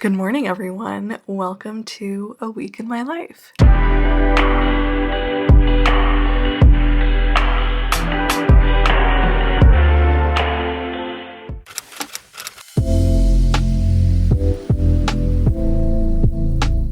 Good morning, everyone. Welcome to A Week in My Life.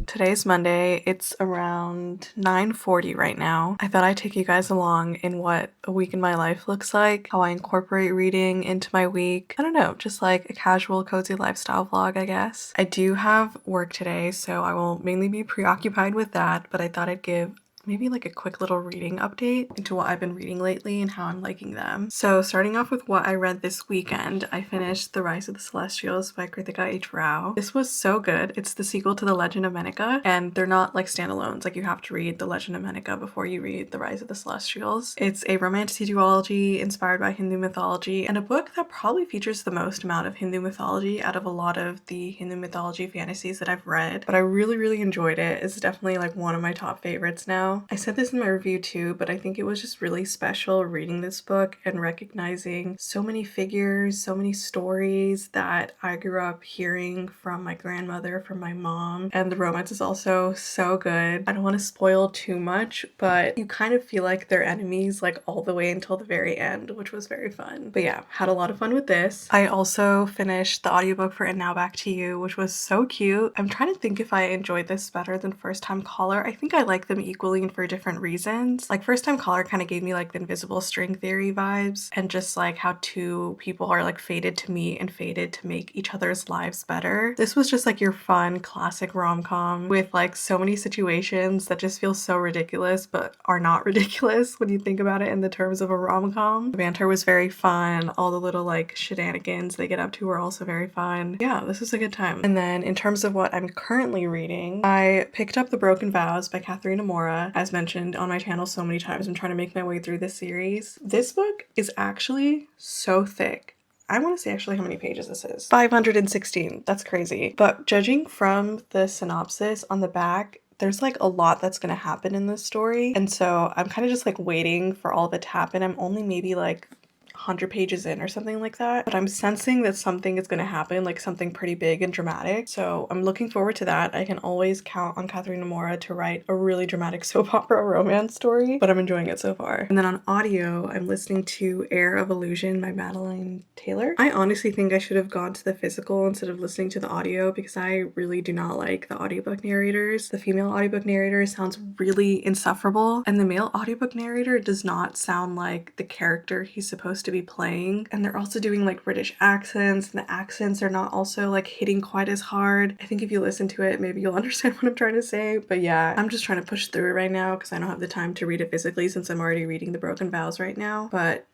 Today's Monday. It's around 9:40 right now. I thought I'd take you guys along in what a week in my life looks like, how I incorporate reading into my week. I don't know, just like a casual, cozy lifestyle vlog, I guess. I do have work today, so I will mainly be preoccupied with that, but I thought I'd give maybe like a quick little reading update into what I've been reading lately and how I'm liking them. So starting off with what I read this weekend, I finished The Rise of the Celestials by Kritika H. Rao. This was so good. It's the sequel to The Legend of Menaka, and they're not like standalones. Like you have to read The Legend of Menaka before you read The Rise of the Celestials. It's a romantic duology inspired by Hindu mythology and a book that probably features the most amount of Hindu mythology out of a lot of the Hindu mythology fantasies that I've read. But I really enjoyed it. It's definitely like one of my top favorites now. I said this in my review too, but I think it was just really special reading this book and recognizing so many figures, so many stories that I grew up hearing from my grandmother, from my mom, and the romance is also so good. I don't want to spoil too much, but you kind of feel like they're enemies like all the way until the very end, which was very fun. But yeah, had a lot of fun with this. I also finished the audiobook for And Now Back to You, which was so cute. I'm trying to think if I enjoyed this better than First Time Caller. I think I like them equally and for different reasons. Like First Time Caller kind of gave me like the invisible string theory vibes and just like how two people are like fated to meet and fated to make each other's lives better. This was just like your fun classic rom-com with like so many situations that just feel so ridiculous but are not ridiculous when you think about it in the terms of a rom-com. The banter was very fun. All the little like shenanigans they get up to were also very fun. Yeah, this was a good time. And then in terms of what I'm currently reading, I picked up The Broken Vows by Katharina Mora, as mentioned on my channel so many times. I'm trying to make my way through this series. This book is actually so thick. I want to say actually how many pages this is. 516. That's crazy. But judging from the synopsis on the back, there's like a lot that's going to happen in this story. And so I'm kind of just like waiting for all of it to happen. I'm only maybe like 100 pages in or something like that, but I'm sensing that something is going to happen, like something pretty big and dramatic. So I'm looking forward to that. I can always count on Katharina Mora to write a really dramatic soap opera romance story, but I'm enjoying it so far. And then on audio, I'm listening to Air of Illusion by Madeline Taylor. I honestly think I should have gone to the physical instead of listening to the audio because I really do not like the audiobook narrators. The female audiobook narrator sounds really insufferable, and the male audiobook narrator does not sound like the character he's supposed to be playing. And they're also doing like British accents, and the accents are not also like hitting quite as hard. I think if you listen to it, maybe you'll understand what I'm trying to say. But yeah, I'm just trying to push through it right now because I don't have the time to read it physically since I'm already reading The Broken Vows right now. But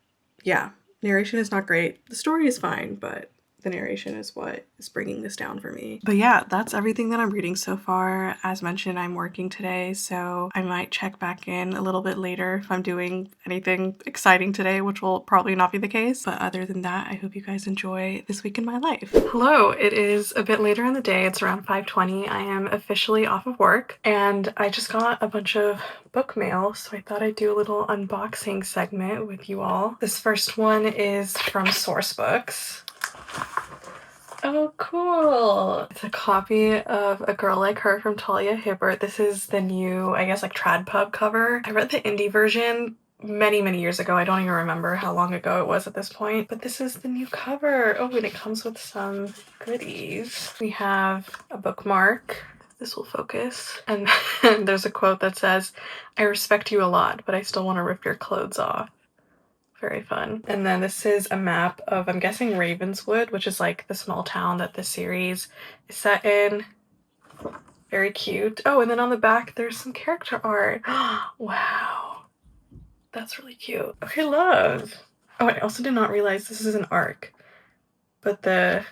yeah, narration is not great. The story is fine, but the narration is what is bringing this down for me. But yeah, that's everything that I'm reading so far. As mentioned, I'm working today, so I might check back in a little bit later if I'm doing anything exciting today, which will probably not be the case. But other than that, I hope you guys enjoy this week in my life. Hello, it is a bit later in the day. It's around 5:20. I am officially off of work, and I just got a bunch of book mail, so I thought I'd do a little unboxing segment with you all. This first one is from Sourcebooks. Oh, cool. It's a copy of A Girl Like Her from Talia Hibbert. This is the new, I guess, like trad pub cover. I read the indie version many years ago. I don't even remember how long ago it was at this point, but this is the new cover. Oh, and it comes with some goodies. We have a bookmark. This will focus. And then there's a quote that says, "I respect you a lot, but I still want to rip your clothes off." Very fun. And then this is a map of, I'm guessing, Ravenswood, which is like the small town that the series is set in. Very cute. Oh, and then on the back there's some character art. Wow. That's really cute. Okay, love. Oh, I also did not realize this is an ARC, but the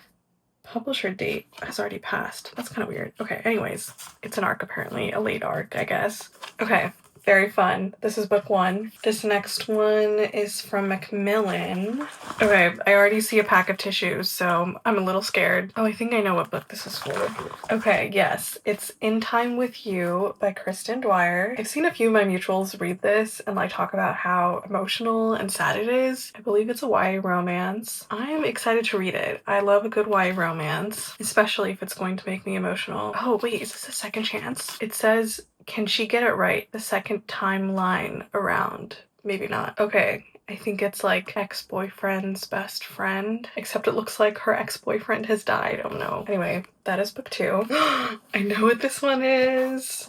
publisher date has already passed. That's kind of weird. Okay, anyways, it's an ARC apparently. A late ARC, I guess. Okay. very fun. This is book 1. This next one is from Macmillan. Okay, I already see a pack of tissues, so I'm a little scared. Oh, I think I know what book this is for. Okay, yes, it's In Time With You by Kristen Dwyer. I've seen a few of my mutuals read this and like talk about how emotional and sad it is. I believe it's a YA romance. I'm excited to read it. I love a good YA romance, especially if it's going to make me emotional. Oh wait, is this a second chance? It says, can she get it right the second timeline around? Maybe not. Okay, I think it's like ex-boyfriend's best friend, except it looks like her ex-boyfriend has died. Oh no. Anyway, that is book 2. I know what this one is.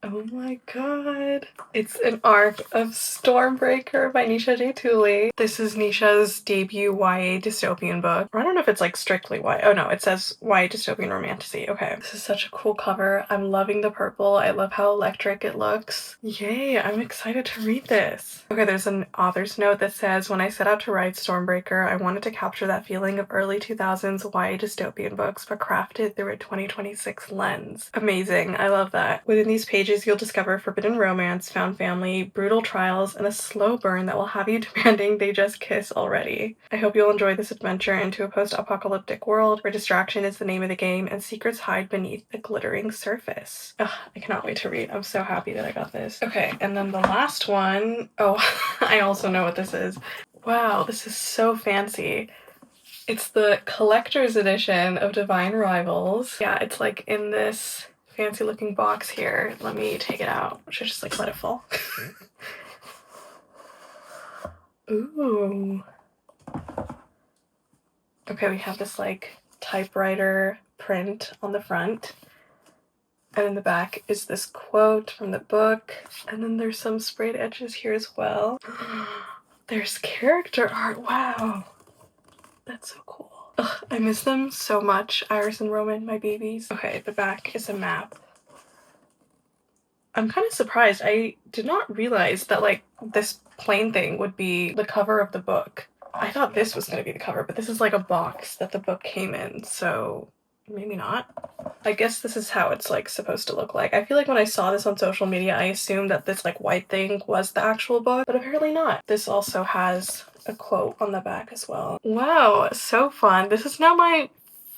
Oh my god. It's an arc of Stormbreaker by Nisha J. Tooley. This is Nisha's debut YA dystopian book. Or I don't know if it's like strictly YA. Oh no, it says YA dystopian romantasy. Okay. This is such a cool cover. I'm loving the purple. I love how electric it looks. Yay, I'm excited to read this. Okay, there's an author's note that says, when I set out to write Stormbreaker, I wanted to capture that feeling of early 2000s YA dystopian books, but crafted through a 2026 lens. Amazing. I love that. Within these pages, you'll discover forbidden romance, found family, brutal trials, and a slow burn that will have you demanding they just kiss already. I hope you'll enjoy this adventure into a post-apocalyptic world where distraction is the name of the game and secrets hide beneath a glittering surface. Ugh, I cannot wait to read. I'm so happy that I got this. Okay, and then the last one. Oh, I also know what this is. Wow, this is so fancy. It's the collector's edition of Divine Rivals. Yeah, it's like in this fancy looking box here. Let me take it out. Should I just like let it fall? Ooh. Okay, we have this like typewriter print on the front. And in the back is this quote from the book. And then there's some sprayed edges here as well. There's character art. Wow. That's so cool. Ugh, I miss them so much. Iris and Roman, my babies. Okay, the back is a map. I'm kind of surprised. I did not realize that like this plain thing would be the cover of the book. I thought this was going to be the cover, but this is like a box that the book came in, so maybe not. I guess this is how it's like supposed to look like. I feel like when I saw this on social media, I assumed that this like white thing was the actual book, but apparently not. This also has a quote on the back as well. Wow, so fun. This is now my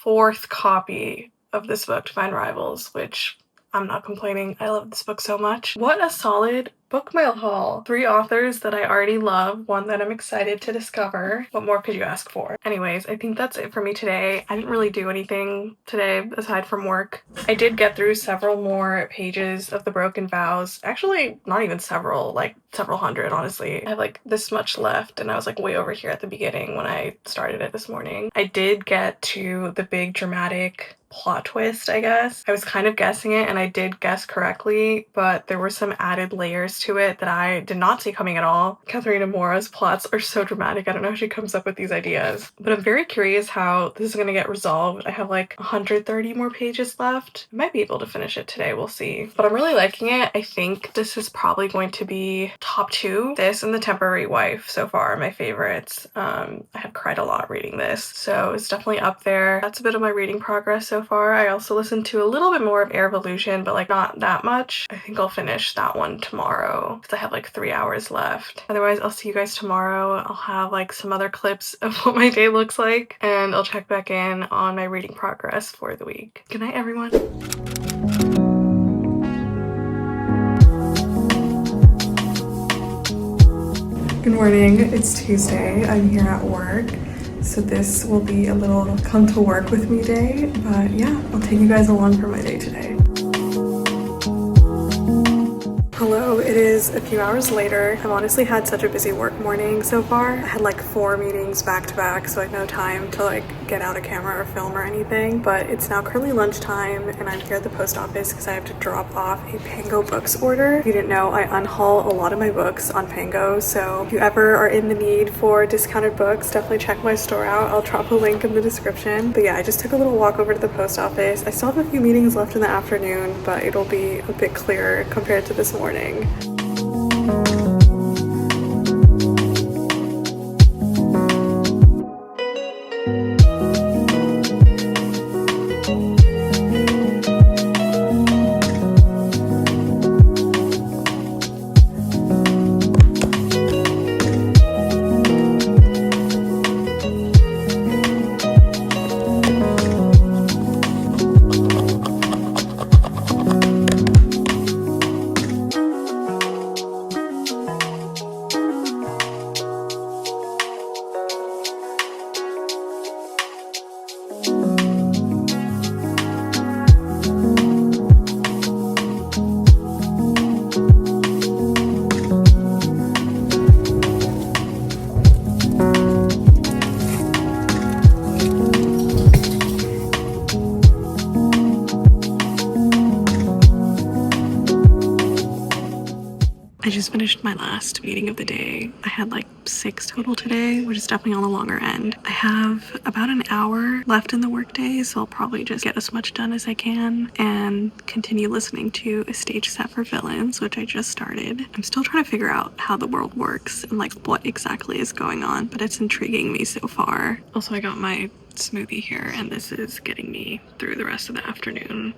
4th copy of this book, Divine Rivals, which I'm not complaining. I love this book so much. What a solid book mail haul. 3 authors that I already love, 1 that I'm excited to discover. What more could you ask for? Anyways, I think that's it for me today. I didn't really do anything today aside from work. I did get through several more pages of The Broken Vows. Actually, not even several, like several hundred, honestly. I have like this much left and I was like way over here at the beginning when I started it this morning. I did get to the big dramatic plot twist, I guess. I was kind of guessing it and I did guess correctly, but there were some added layers to it that I did not see coming at all. Katharina Mora's plots are so dramatic. I don't know how she comes up with these ideas, but I'm very curious how this is going to get resolved. I have like 130 more pages left. I might be able to finish it today. We'll see. But I'm really liking it. I think this is probably going to be top 2. This and The Temporary Wife so far are my favorites. I have cried a lot reading this, so it's definitely up there. That's a bit of my reading progress so far. I also listened to a little bit more of Air of Illusion, but like not that much. I think I'll finish that one tomorrow because I have like 3 hours left. Otherwise, I'll see you guys tomorrow. I'll have like some other clips of what my day looks like and I'll check back in on my reading progress for the week. Good night, everyone. Good morning. It's Tuesday. I'm here at work. So this will be a little come to work with me day, but yeah, I'll take you guys along for my day today. Hello, it is a few hours later. I've honestly had such a busy work morning so far. I had like 4 meetings back to back, so I had no time to like get out a camera or film or anything, but it's now currently lunchtime and I'm here at the post office because I have to drop off a Pango Books order. If you didn't know, I unhaul a lot of my books on Pango, so if you ever are in the need for discounted books, definitely check my store out. I'll drop a link in the description. But yeah, I just took a little walk over to the post office. I still have a few meetings left in the afternoon, but it'll be a bit clearer compared to this morning. finished my last meeting of the day. I had like 6 total today, which is definitely on the longer end. I have about an hour left in the workday, so I'll probably just get as much done as I can and continue listening to A Stage Set for Villains, which I just started. I'm still trying to figure out how the world works and like what exactly is going on, but it's intriguing me so far. Also, I got my smoothie here, and this is getting me through the rest of the afternoon.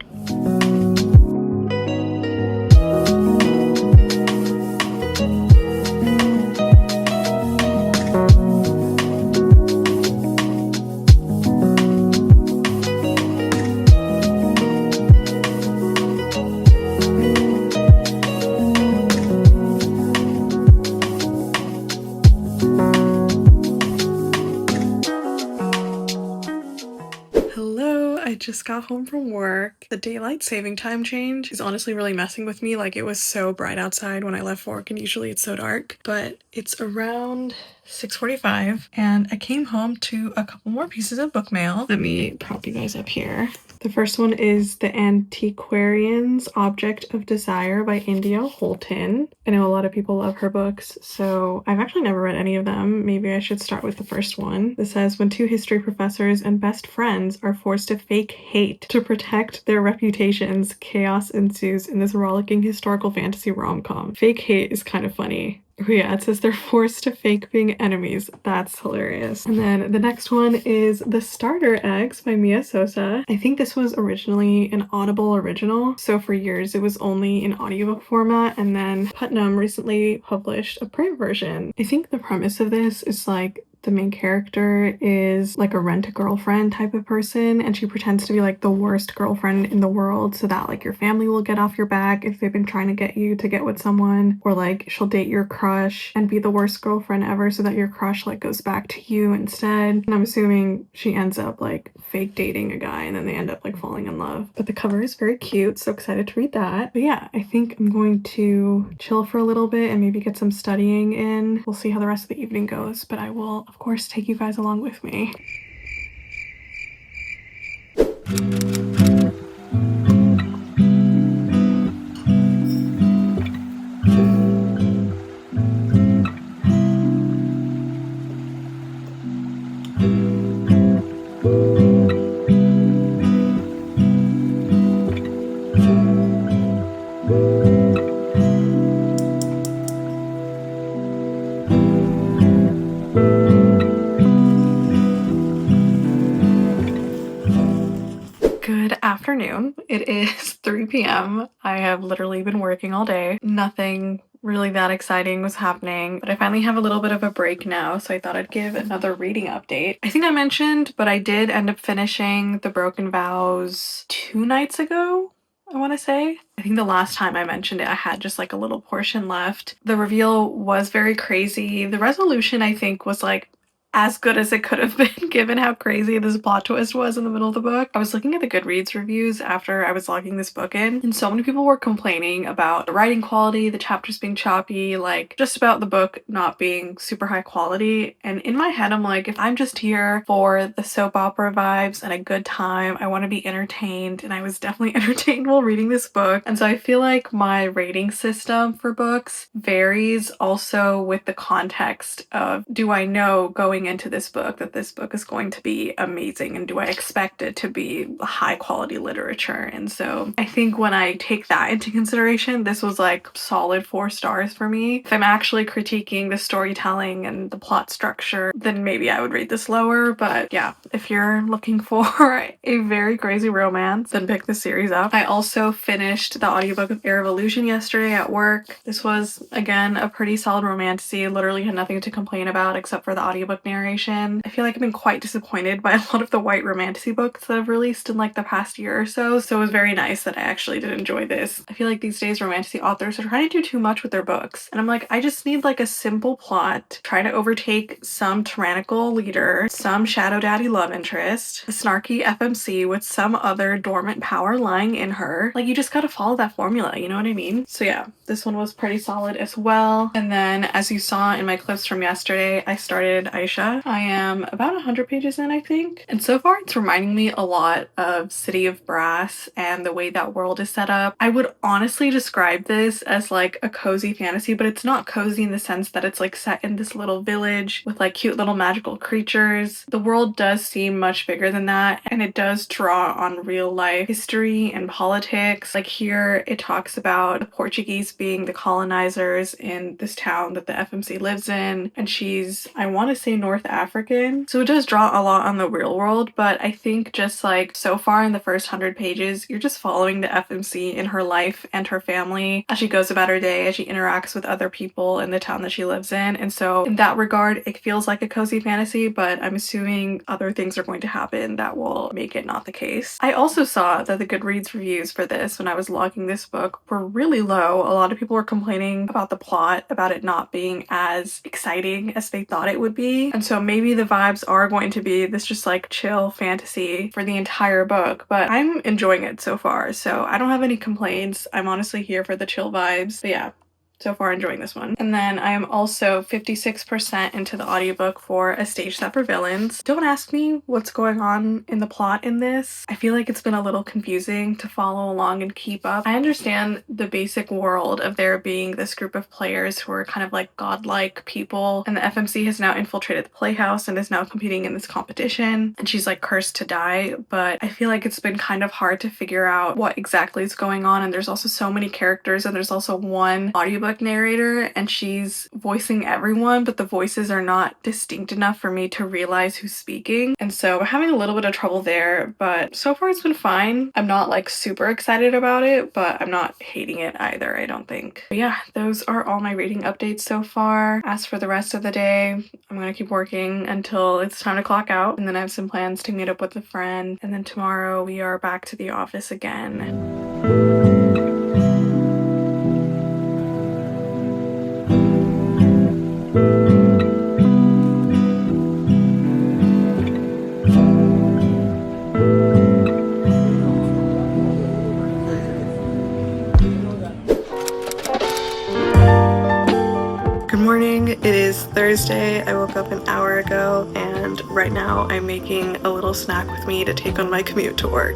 I just got home from work. The daylight saving time change is honestly really messing with me. Like, it was so bright outside when I left work, and usually it's so dark, but it's around 6:45 and I came home to a couple more pieces of book mail. Let me prop you guys up here. The first one is The Antiquarian's Object of Desire by India Holton. I know a lot of people love her books, so I've actually never read any of them. Maybe I should start with the first one. This says, when two history professors and best friends are forced to fake hate to protect their reputations, chaos ensues in this rollicking historical fantasy rom-com. Fake hate is kind of funny. Oh yeah, it says they're forced to fake being enemies. That's hilarious. And then the next one is The Starter Eggs by Mia Sosa. I think this was originally an Audible original, so for years it was only in audiobook format, and then Putnam recently published a print version. I think the premise of this is like the main character is like a rent-a-girlfriend type of person, and she pretends to be like the worst girlfriend in the world so that like your family will get off your back if they've been trying to get you to get with someone, or like she'll date your crush and be the worst girlfriend ever so that your crush like goes back to you instead. And I'm assuming she ends up like fake dating a guy and then they end up like falling in love. But the cover is very cute, so excited to read that. But yeah, I think I'm going to chill for a little bit and maybe get some studying in. We'll see how the rest of the evening goes, but I will of course take you guys along with me. Afternoon. It is 3 p.m. I have literally been working all day. Nothing really that exciting was happening, but I finally have a little bit of a break now, so I thought I'd give another reading update. I think I mentioned, but I did end up finishing The Broken Vows 2 nights ago, I want to say. I think the last time I mentioned it, I had just like a little portion left. The reveal was very crazy. The resolution, I think, was like as good as it could have been given how crazy this plot twist was in the middle of the book. I was looking at the Goodreads reviews after I was logging this book in, and so many people were complaining about the writing quality, the chapters being choppy, like just about the book not being super high quality. And in my head, I'm like, if I'm just here for the soap opera vibes and a good time, I want to be entertained, and I was definitely entertained while reading this book. And so I feel like my rating system for books varies also with the context of, do I know going into this book that this book is going to be amazing, and do I expect it to be high quality literature? And so I think when I take that into consideration, this was like solid 4 stars for me. If I'm actually critiquing the storytelling and the plot structure, then maybe I would rate this lower. But yeah, if you're looking for a very crazy romance, then pick this series up. I also finished the audiobook of Air of Illusion yesterday at work. This was again a pretty solid romantasy. Literally had nothing to complain about except for the audiobook narration. I feel like I've been quite disappointed by a lot of the white romantasy books that I've released in like the past year or so, so it was very nice that I actually did enjoy this. I feel like these days romantasy authors are trying to do too much with their books, and I'm like, I just need like a simple plot, try to overtake some tyrannical leader, some shadow daddy love interest, a snarky FMC with some other dormant power lying in her. Like, you just gotta follow that formula, you know what I mean? So yeah, this one was pretty solid as well. And then, as you saw in my clips from yesterday, I started Aisha Aisha. I am about 100 pages in, I think. And so far it's reminding me a lot of City of Brass and the way that world is set up. I would honestly describe this as like a cozy fantasy, but it's not cozy in the sense that it's like set in this little village with like cute little magical creatures. The world does seem much bigger than that, and it does draw on real life history and politics. Like here it talks about the Portuguese being the colonizers in this town that the FMC lives in, and she's, I want to say, North African. So it does draw a lot on the real world, but I think just like so far in the first 100 pages, you're just following the FMC in her life and her family as she goes about her day, as she interacts with other people in the town that she lives in. And so in that regard, it feels like a cozy fantasy, but I'm assuming other things are going to happen that will make it not the case. I also saw that the Goodreads reviews for this, when I was logging this book, were really low. A lot of people were complaining about the plot, about it not being as exciting as they thought it would be. And so maybe the vibes are going to be this just like chill fantasy for the entire book, but I'm enjoying it so far, so I don't have any complaints. I'm honestly here for the chill vibes. But yeah, so far enjoying this one. And then I am also 56% into the audiobook for A Stage Set for Villains. Don't ask me what's going on in the plot in this. I feel like it's been a little confusing to follow along and keep up. I understand the basic world of there being this group of players who are kind of like godlike people, and the FMC has now infiltrated the playhouse and is now competing in this competition, and she's like cursed to die, but I feel like it's been kind of hard to figure out what exactly is going on, and there's also so many characters, and there's also one audiobook narrator and she's voicing everyone, but the voices are not distinct enough for me to realize who's speaking, and so we're having a little bit of trouble there, but so far it's been fine. I'm not like super excited about it, but I'm not hating it either, I don't think. But yeah, those are all my reading updates so far. As for the rest of the day, I'm gonna keep working until it's time to clock out, and then I have some plans to meet up with a friend, and then tomorrow we are back to the office again. Good morning, it is Thursday. I woke up an hour ago and right now I'm making a little snack with me to take on my commute to work.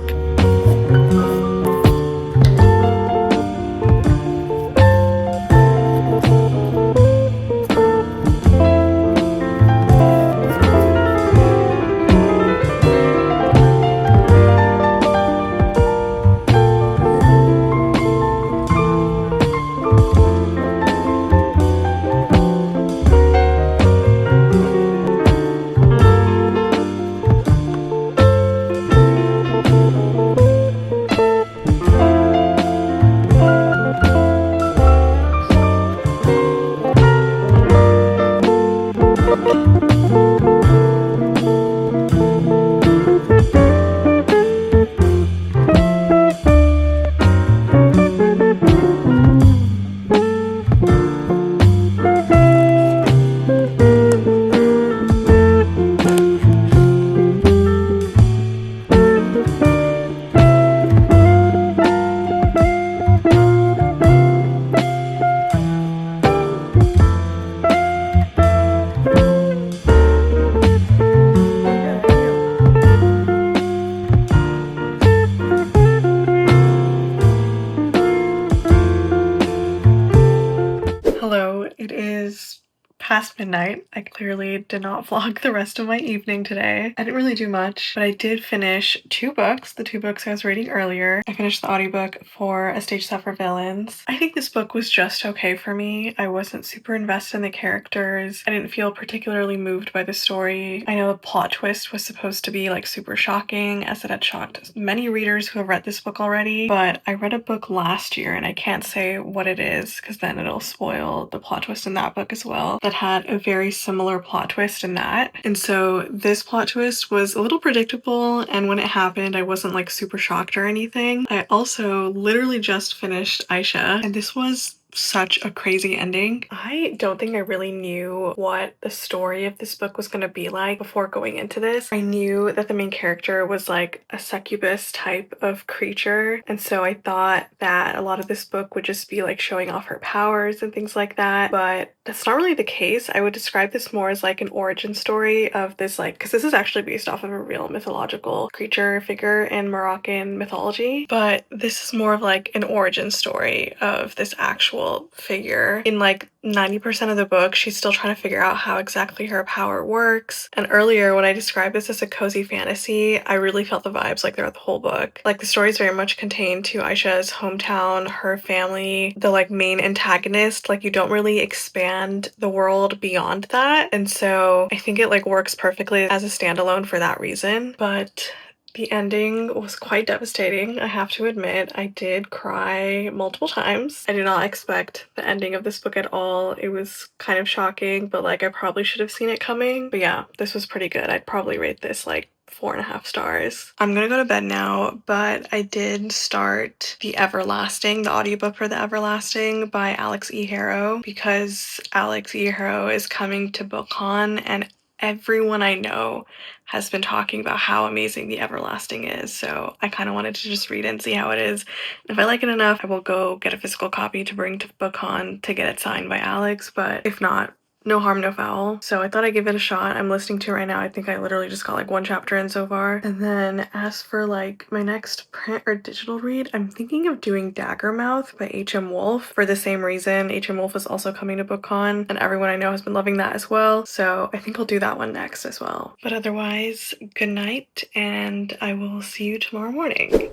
Past midnight. I clearly did not vlog the rest of my evening today. I didn't really do much, but I did finish 2 books, the 2 books I was reading earlier. I finished the audiobook for A Stage Set for Villains. I think this book was just okay for me. I wasn't super invested in the characters. I didn't feel particularly moved by the story. I know the plot twist was supposed to be like super shocking, as it had shocked many readers who have read this book already, but I read a book last year and I can't say what it is because then it'll spoil the plot twist in that book as well, that had a very similar plot twist in that. And so this plot twist was a little predictable, and when it happened I wasn't like super shocked or anything. I also literally just finished Aisha, and this was such a crazy ending. I don't think I really knew what the story of this book was going to be like before going into this. I knew that the main character was like a succubus type of creature, and so I thought that a lot of this book would just be like showing off her powers and things like that, but that's not really the case. I would describe this more as like an origin story of this, like, because this is actually based off of a real mythological creature figure in Moroccan mythology, but this is more of like an origin story of this actual figure. In like 90% of the book, she's still trying to figure out how exactly her power works. And earlier, when I described this as a cozy fantasy, I really felt the vibes like throughout the whole book. Like the story is very much contained to Aisha's hometown, her family, the like main antagonist. Like you don't really expand the world beyond that. And so I think it like works perfectly as a standalone for that reason. But the ending was quite devastating, I have to admit. I did cry multiple times. I did not expect the ending of this book at all. It was kind of shocking, but like I probably should have seen it coming. But yeah, this was pretty good. I'd probably rate this like 4.5 stars. I'm gonna go to bed now, but I did start The Everlasting, the audiobook for The Everlasting by Alex E. Harrow, because Alex E. Harrow is coming to BookCon and everyone I know has been talking about how amazing The Everlasting is, so I kind of wanted to just read it and see how it is. If I like it enough, I will go get a physical copy to bring to BookCon to get it signed by Alex, but if not, no harm, no foul. So I thought I'd give it a shot. I'm listening to it right now. I think I literally just got like one chapter in so far. And then as for like my next print or digital read, I'm thinking of doing Daggermouth by H.M. Wolf for the same reason. H.M. Wolf is also coming to BookCon and everyone I know has been loving that as well. So I think I'll do that one next as well. But otherwise, good night and I will see you tomorrow morning.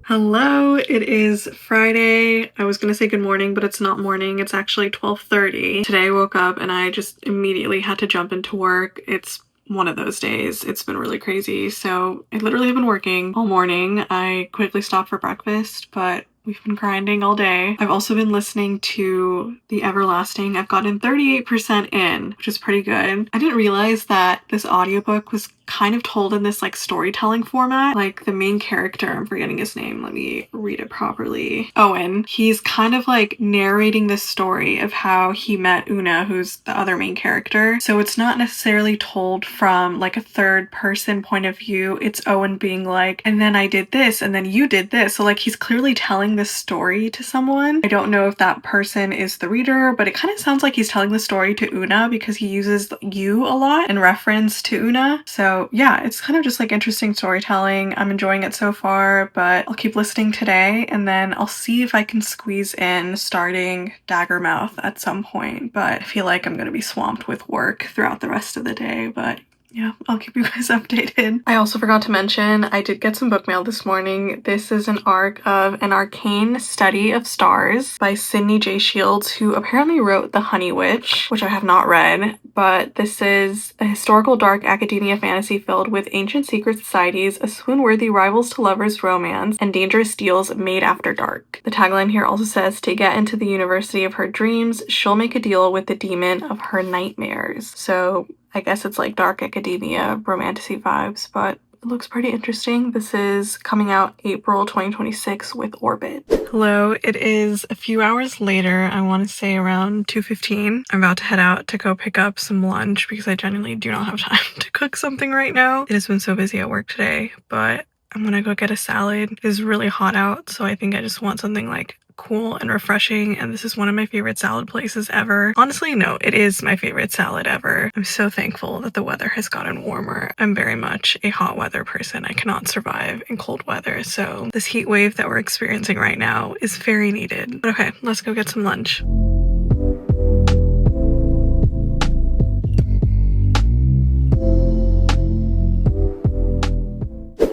Hello, it is Friday. I was gonna say good morning, but it's not morning. It's actually 12:30. Today I woke up and I just immediately had to jump into work. It's one of those days. It's been really crazy. So I literally have been working all morning. I quickly stopped for breakfast, but we've been grinding all day. I've also been listening to The Everlasting. I've gotten 38% in, which is pretty good. I didn't realize that this audiobook was kind of told in this like storytelling format. Like the main character, I'm forgetting his name, let me read it properly. Owen. He's kind of like narrating this story of how he met Una, who's the other main character. So it's not necessarily told from like a third person point of view. It's Owen being like, and then I did this, and then you did this. So like he's clearly telling this story to someone. I don't know if that person is the reader, but it kind of sounds like he's telling the story to Una because he uses you a lot in reference to Una. So yeah, it's kind of just like interesting storytelling. I'm enjoying it so far, but I'll keep listening today and then I'll see if I can squeeze in starting Daggermouth at some point. But I feel like I'm gonna be swamped with work throughout the rest of the day, but yeah, I'll keep you guys updated. I also forgot to mention, I did get some book mail this morning. This is an arc of An Arcane Study of Stars by Sydney J. Shields, who apparently wrote The Honey Witch, which I have not read, but this is a historical dark academia fantasy filled with ancient secret societies, a swoon-worthy rivals to lovers romance, and dangerous deals made after dark. The tagline here also says, to get into the university of her dreams, she'll make a deal with the demon of her nightmares. So I guess it's like dark academia, romantasy vibes, but it looks pretty interesting. This is coming out April 2026 with Orbit. Hello, it is a few hours later. I want to say around 2:15. I'm about to head out to go pick up some lunch because I genuinely do not have time to cook something right now. It has been so busy at work today, but I'm gonna go get a salad. It is really hot out, so I think I just want something like cool and refreshing, and this is one of my favorite salad places ever. Honestly, no, it is my favorite salad ever. I'm so thankful that the weather has gotten warmer. I'm very much a hot weather person. I cannot survive in cold weather, so this heat wave that we're experiencing right now is very needed. But okay, let's go get some lunch.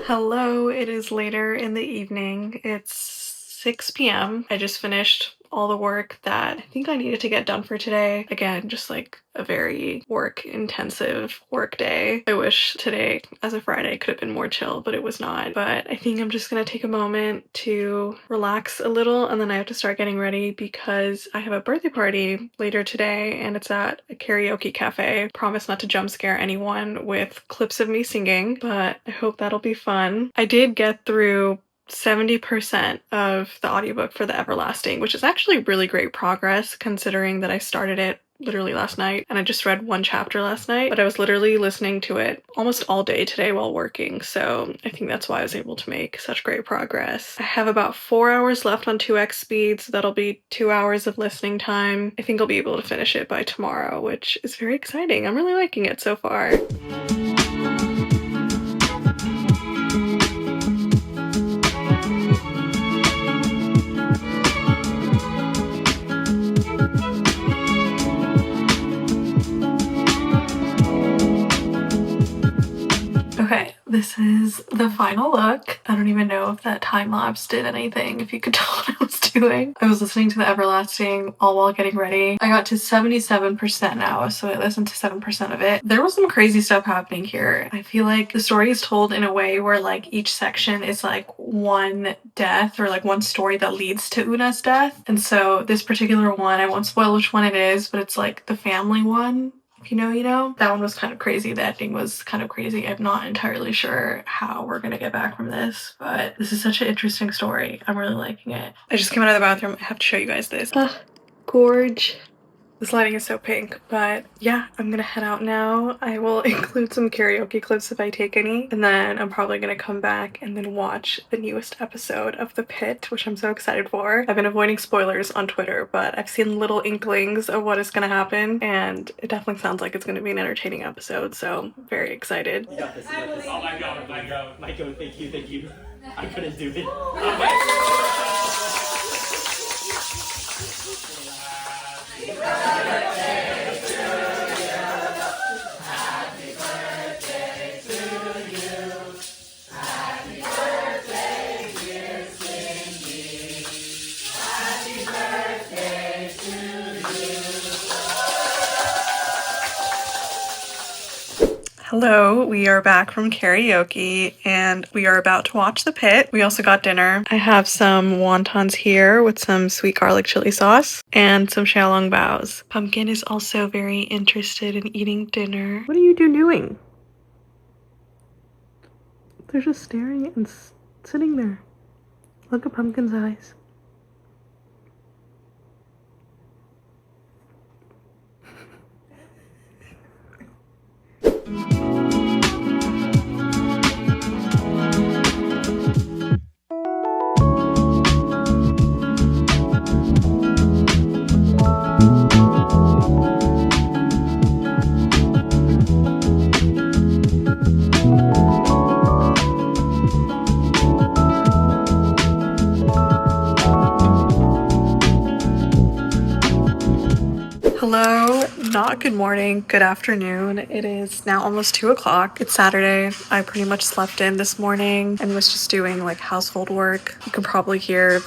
Hello, it is later in the evening. It's 6 p.m. I just finished all the work that I think I needed to get done for today. Again, just like a very work intensive work day. I wish today as a Friday could have been more chill, but it was not. But I think I'm just gonna take a moment to relax a little, and then I have to start getting ready because I have a birthday party later today and it's at a karaoke cafe. Promise not to jump scare anyone with clips of me singing, but I hope that'll be fun. I did get through 70% of the audiobook for The Everlasting, which is actually really great progress considering that I started it literally last night and I just read one chapter last night, but I was literally listening to it almost all day today while working, so I think that's why I was able to make such great progress. I have about 4 hours left on 2x speed, so that'll be 2 hours of listening time. I think I'll be able to finish it by tomorrow, which is very exciting. I'm really liking it so far. Okay, this is the final look. I don't even know if that time lapse did anything, if you could tell what I was doing. I was listening to The Everlasting all while getting ready. I got to 77% now, so I listened to 7% of it. There was some crazy stuff happening here. I feel like the story is told in a way where like each section is like one death or like one story that leads to Una's death. And so this particular one, I won't spoil which one it is, but it's like the family one. If you know, you know. That one was kind of crazy. The ending was kind of crazy. I'm not entirely sure how we're gonna get back from this, but this is such an interesting story. I'm really liking it. I just came out of the bathroom. I have to show you guys this. Gorge. This lighting is so pink, but yeah, I'm gonna head out now. I will include some karaoke clips if I take any, and then I'm probably gonna come back and then watch the newest episode of The Pit, which I'm so excited for. I've been avoiding spoilers on Twitter, but I've seen little inklings of what is gonna happen, and it definitely sounds like it's gonna be an entertaining episode, so I'm very excited. You got this, you got this. Oh my god, Michael, thank you. I couldn't do it. Hello, we are back from karaoke and we are about to watch The Pit. We also got dinner. I have some wontons here with some sweet garlic chili sauce and some xiaolong baos. Pumpkin is also very interested in eating dinner. What are you doing? They're just staring and sitting there. Look at Pumpkin's eyes. Hello, not good morning, good afternoon. It is now almost 2 o'clock. It's Saturday. I pretty much slept in this morning and was just doing like household work. You can probably hear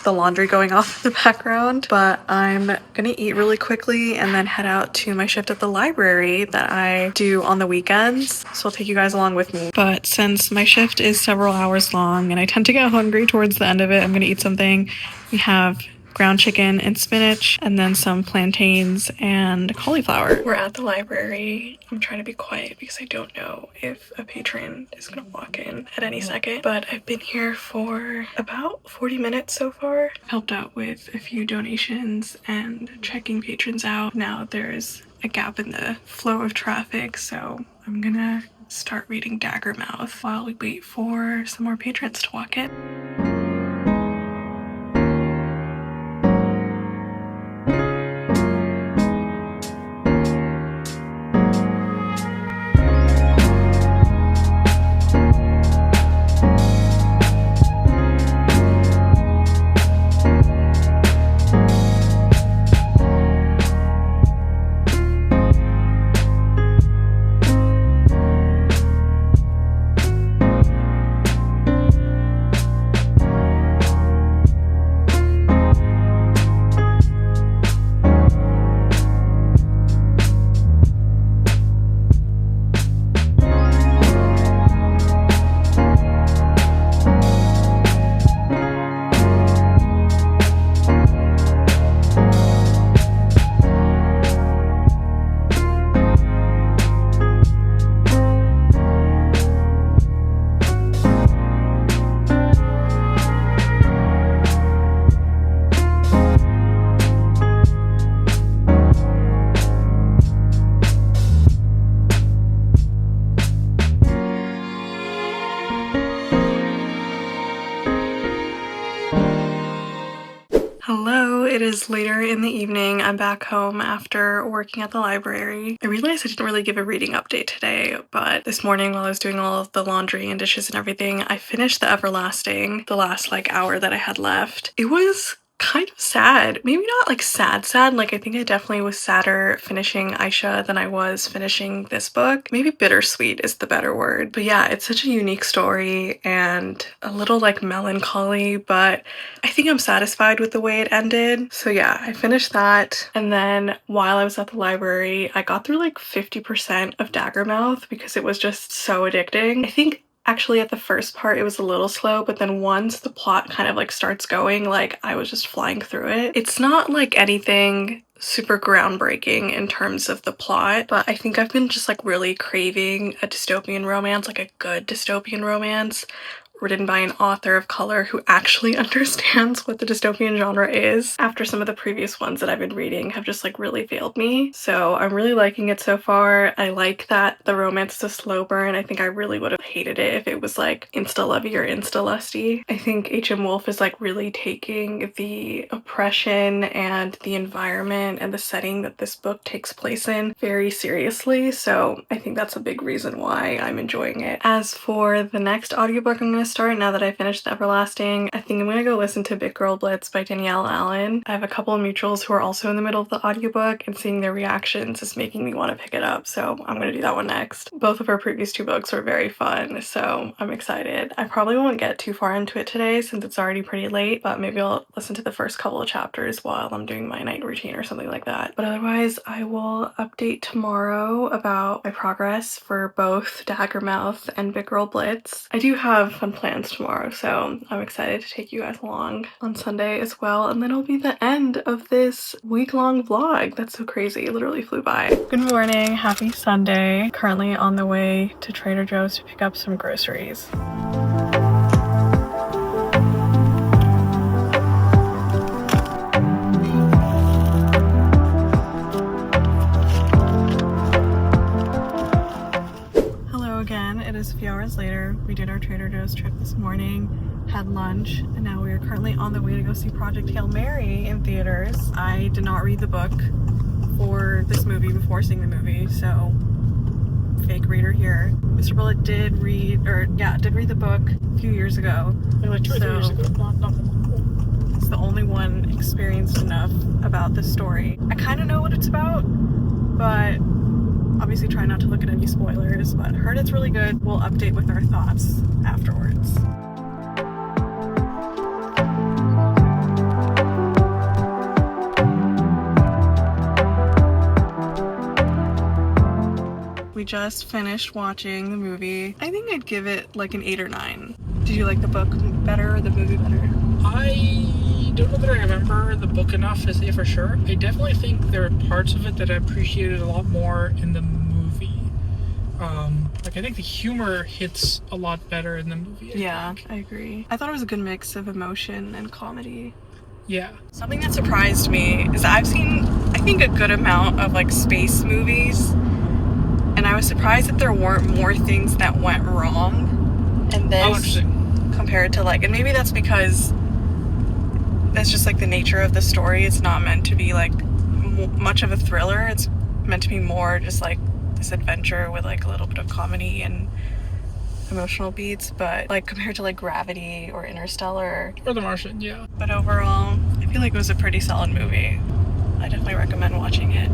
the laundry going off in the background, but I'm gonna eat really quickly and then head out to my shift at the library that I do on the weekends. So I'll take you guys along with me. But since my shift is several hours long and I tend to get hungry towards the end of it, I'm gonna eat something. We have ground chicken and spinach, and then some plantains and cauliflower. We're at the library. I'm trying to be quiet because I don't know if a patron is gonna walk in at any second, but I've been here for about 40 minutes so far. I've helped out with a few donations and checking patrons out. Now there's a gap in the flow of traffic, so I'm gonna start reading Daggermouth while we wait for some more patrons to walk in. is later in the evening. I'm back home after working at the library. I realized I didn't really give a reading update today, but this morning while I was doing all of the laundry and dishes and everything, I finished The Everlasting, the last hour that I had left. It was kind of sad. Maybe not sad, I think I definitely was sadder finishing Aisha than I was finishing this book. Maybe bittersweet is the better word. But yeah, it's such a unique story and a little melancholy, but I think I'm satisfied with the way it ended. So yeah, I finished that. And then while I was at the library, I got through 50% of Daggermouth because it was just so addicting. I think actually at the first part it was a little slow, but then once the plot kind of starts going, I was just flying through it. It's not anything super groundbreaking in terms of the plot, but I think I've been just really craving a dystopian romance, a good dystopian romance written by an author of color who actually understands what the dystopian genre is, after some of the previous ones that I've been reading have just really failed me. So I'm really liking it so far. I like that the romance is a slow burn. I think I really would have hated it if it was insta-lovey or insta-lusty. I think H.M. Wolf is really taking the oppression and the environment and the setting that this book takes place in very seriously, so I think that's a big reason why I'm enjoying it. As for the next audiobook I'm going to start now that I finished The Everlasting, I think I'm going to go listen to Big Girl Blitz by Danielle Allen. I have a couple of mutuals who are also in the middle of the audiobook, and seeing their reactions is making me want to pick it up, so I'm going to do that one next. Both of her previous two books were very fun, so I'm excited. I probably won't get too far into it today since it's already pretty late, but maybe I'll listen to the first couple of chapters while I'm doing my night routine or something like that. But otherwise, I will update tomorrow about my progress for both Daggermouth and Big Girl Blitz. I do have fun plans tomorrow, so I'm excited to take you guys along on Sunday as well, and then it'll be the end of this week-long vlog. That's so crazy, it literally flew by. Good morning, happy Sunday. Currently on the way to Trader Joe's to pick up some groceries. It is a few hours later. We did our Trader Joe's trip this morning, had lunch, and now we are currently on the way to go see Project Hail Mary in theaters. I did not read the book for this movie before seeing the movie, so fake reader here. Mr. Bullet did read the book a few years ago. Like 2 or 3 years ago. It's the only one experienced enough about this story. I kind of know what it's about, but obviously try not to look at any spoilers, but heard it's really good. We'll update with our thoughts afterwards. We just finished watching the movie. I think I'd give it an 8 or 9. Did you like the book better or the movie better? I don't know that I remember the book enough to say for sure. I definitely think there are parts of it that I appreciated a lot more in the movie. I think the humor hits a lot better in the movie. I agree. I thought it was a good mix of emotion and comedy. Yeah. Something that surprised me is I've seen, I think, a good amount of space movies, and I was surprised that there weren't more things that went wrong in this compared to and maybe that's because that's just the nature of the story. It's not meant to be much of a thriller. It's meant to be more just this adventure with a little bit of comedy and emotional beats, but compared to Gravity or Interstellar Or The Martian, yeah. But overall, I feel it was a pretty solid movie. I definitely recommend watching it.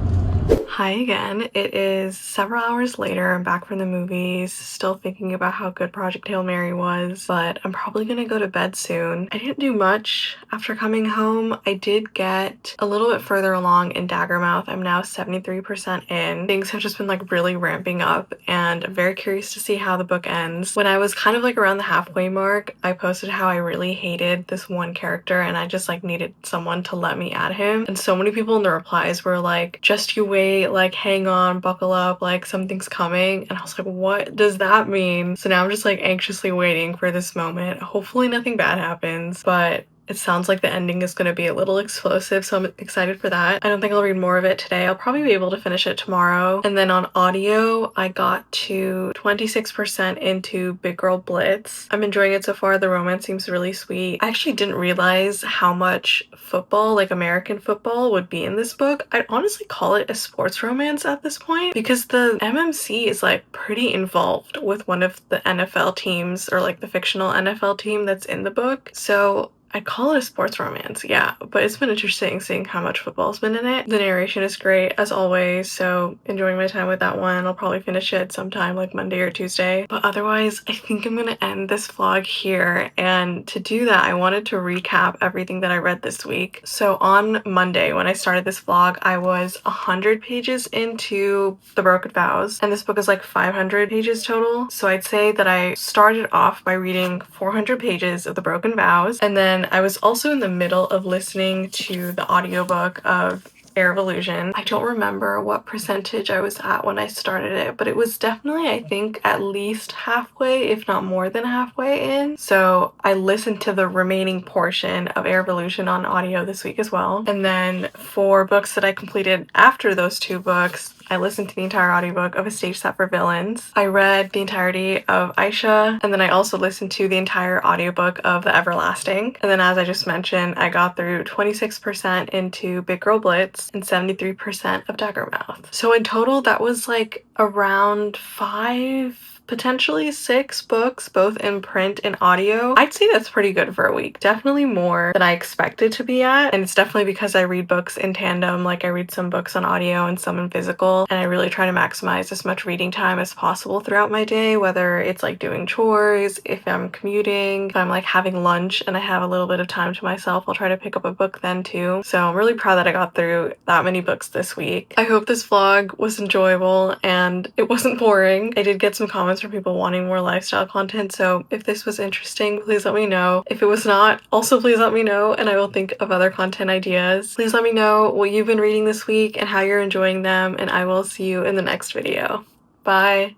Hi again. It is several hours later. I'm back from the movies, still thinking about how good Project Hail Mary was, but I'm probably gonna go to bed soon. I didn't do much after coming home. I did get a little bit further along in Daggermouth. I'm now 73% in. Things have just been really ramping up, and I'm very curious to see how the book ends. When I was kind of around the halfway mark, I posted how I really hated this one character and I just needed someone to let me at him. And so many people in the replies were just you wait, hang on, buckle up, something's coming. And I was what does that mean? So now I'm just anxiously waiting for this moment. Hopefully nothing bad happens, but It sounds like the ending is going to be a little explosive, so I'm excited for that. I don't think I'll read more of it today. I'll probably be able to finish it tomorrow. And then on audio, I got to 26% into Big Girl Blitz. I'm enjoying it so far. The romance seems really sweet. I actually didn't realize how much football, like American football, would be in this book. I'd honestly call it a sports romance at this point because the MMC is like pretty involved with one of the NFL teams, or like the fictional NFL team that's in the book. So I'd call it a sports romance, yeah, but it's been interesting seeing how much football's been in it. The narration is great, as always, so enjoying my time with that one. I'll probably finish it sometime like Monday or Tuesday. But otherwise, I think I'm gonna end this vlog here, and to do that, I wanted to recap everything that I read this week. So on Monday, when I started this vlog, I was 100 pages into The Broken Vows, and this book is like 500 pages total. So I'd say that I started off by reading 400 pages of The Broken Vows, and then I was also in the middle of listening to the audiobook of Air of Illusion. I don't remember what percentage I was at when I started it, but it was definitely, I think, at least halfway, if not more than halfway in. So I listened to the remaining portion of Air of Illusion on audio this week as well. And then for books that I completed after those two books, I listened to the entire audiobook of A Stage Set for Villains. I read the entirety of Aisha, and then I also listened to the entire audiobook of The Everlasting. And then, as I just mentioned, I got through 26% into Big Girl Blitz and 73% of Daggermouth. So in total, that was like around 5, potentially 6 books, both in print and audio. I'd say that's pretty good for a week. Definitely more than I expected to be at, and it's definitely because I read books in tandem. Like I read some books on audio and some in physical, and I really try to maximize as much reading time as possible throughout my day, whether it's like doing chores, if I'm commuting, if I'm like having lunch and I have a little bit of time to myself, I'll try to pick up a book then too. So I'm really proud that I got through that many books this week. I hope this vlog was enjoyable and it wasn't boring. I did get some comments from people wanting more lifestyle content, so if this was interesting, please let me know. If it was not, also please let me know, and I will think of other content ideas. Please let me know what you've been reading this week and how you're enjoying them, and I will see you in the next video. Bye!